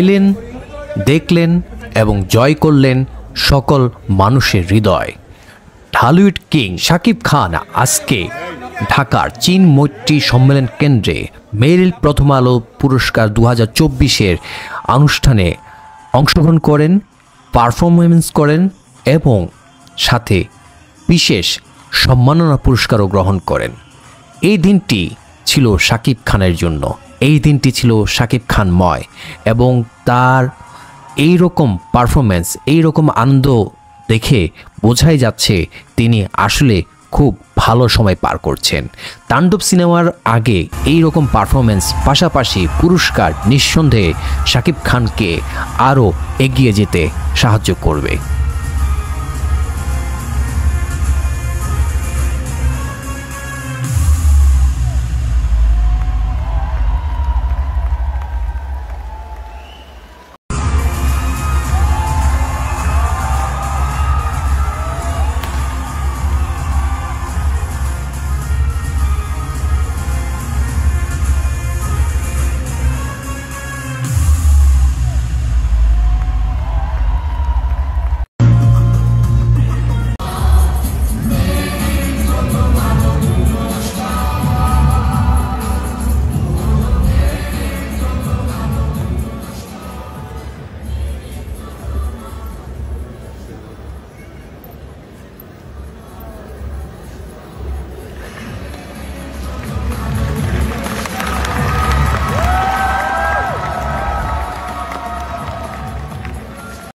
এলেন, দেখলেন এবং জয় করলেন সকল মানুষের হৃদয়। ঢালিউড কিং শাকিব খান আজকে ঢাকার চীন মৈত্রী সম্মেলন কেন্দ্রে মেরিল প্রথম আলো পুরস্কার 2024-এর অনুষ্ঠানে অংশগ্রহণ করেন, পারফরমেন্স করেন এবং সাথে বিশেষ সম্মাননা পুরস্কারও গ্রহণ করেন। এই দিনটি ছিল শাকিব খানের জন্য, এই দিনটি ছিল শাকিব খানময় এবং তার এই রকম পারফরমেন্স, এই রকম আনন্দ দেখে বোঝাই যাচ্ছে তিনি আসলে খুব ভালো সময় পার করছেন। তাণ্ডব সিনেমার আগে এই রকম পারফরমেন্স পাশাপাশি পুরস্কার নিঃসন্দেহে শাকিব খানকে আরও এগিয়ে যেতে সাহায্য করবে।